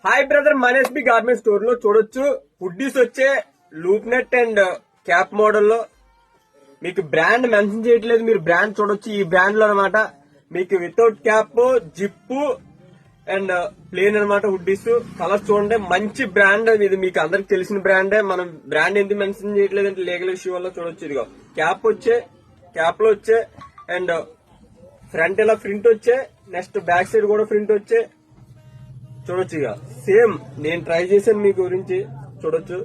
Hi brother, మన SB garment store లో చూడొచ్చు హుడ్డీస్ వచ్చే loop net and cap model లో మీకు బ్రాండ్ మెన్షన్ చేయట్లేదు. మీరు బ్రాండ్ చూడొచ్చు ఈ బ్రాండ్ లో అనమాట. మీకు without cap, zip and plain అనమాట. హుడ్డీస్ కలర్స్ చూడండి, మంచి బ్రాండ్ ఇది. మీకు అందరికి తెలిసిన బ్రాండే. మనం బ్రాండ్ ఎందుకు మెన్షన్ చేయట్లేదు అంటే లీగల్ ఇష్యూ వల్ల. చూడొచ్చు ఇదిగో క్యాప్ వచ్చే, క్యాప్ లో వచ్చే అండ్ ఫ్రంట్ ఇలా ప్రింట్ వచ్చే, నెక్స్ట్ బ్యాక్ సైడ్ కూడా ప్రింట్ వచ్చే. చూడొచ్చు ఇక సేమ్ నేను ట్రై చేశాను మీ గురించి. చూడొచ్చు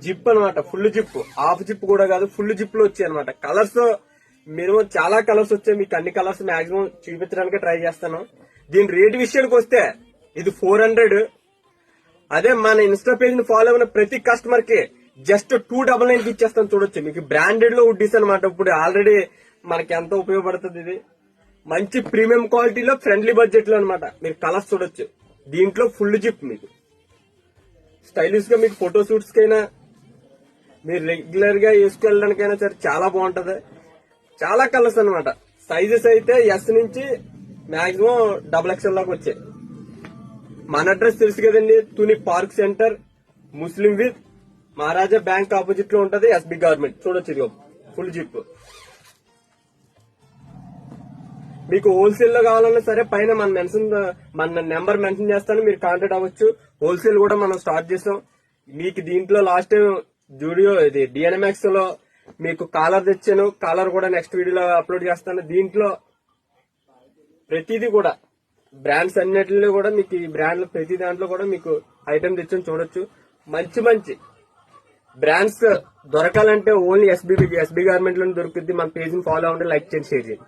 జిప్ అనమాట, ఫుల్ జిప్, హాఫ్ జిప్ కూడా కాదు, ఫుల్ జిప్ లో వచ్చాయి అనమాట. కలర్స్ మినిమం చాలా కలర్స్ వచ్చాయి. మీకు అన్ని కలర్స్ మాక్సిమం చూపించడానికి ట్రై చేస్తాను. దీని రేట్ విషయానికి వస్తే ఇది 400. అదే మన ఇన్స్టా పేజ్ ని ఫాలో అయిన ప్రతి కస్టమర్ కి జస్ట్ 299 ఇచ్చేస్తాను. చూడొచ్చు మీకు బ్రాండెడ్ లో వుడ్డీస్ అనమాట. ఇప్పుడు ఆల్రెడీ మనకి ఎంతో ఉపయోగపడుతుంది. ఇది మంచి ప్రీమియం క్వాలిటీలో ఫ్రెండ్లీ బడ్జెట్ లో అనమాట. మీరు కలర్స్ చూడొచ్చు. దీంట్లో ఫుల్ జిప్ మీకు స్టైలిష్ గా మీకు ఫోటో షూట్స్ కైనా మీరు రెగ్యులర్ గా వేసుకెళ్ళడానికైనా సరే చాలా బాగుంటది. చాలా కలర్స్ అనమాట. సైజెస్ అయితే ఎస్ నుంచి మాక్సిమం XXL దాకా వచ్చాయి. మన అడ్రస్ తెలుసు కదండి, Tuni park centre, Muslim with Maharaja bank opposite లో ఉంటది ఎస్బీ గార్మెంట్. చూడొచ్చు ఇది ఫుల్ జిప్. మీకు హోల్సేల్ లో కావాలన్నా సరే పైన మన నెంబర్ మెన్షన్ చేస్తాను, మీరు కాంటాక్ట్ అవ్వచ్చు. హోల్సేల్ కూడా మనం స్టార్ట్ చేసాం. మీకు దీంట్లో లాస్ట్ టైం జూడియో ఇది డిఎన్ఎంఎక్స్ లో మీకు కాలర్ తెచ్చాను. కాలర్ కూడా నెక్స్ట్ వీడియోలో అప్లోడ్ చేస్తాను. దీంట్లో ప్రతిదీ కూడా బ్రాండ్స్ అన్నిటిలో కూడా మీకు ఈ బ్రాండ్ లో ప్రతి దాంట్లో కూడా మీకు ఐటమ్ తెచ్చాను. చూడొచ్చు మంచి మంచి బ్రాండ్స్ దొరకాలంటే ఓన్లీ ఎస్బీ గార్మెంట్ లోనే దొరుకుతుంది. మన పేజ్ ని ఫాలో అవ్వండి, లైక్ చేయండి, షేర్ చేయండి.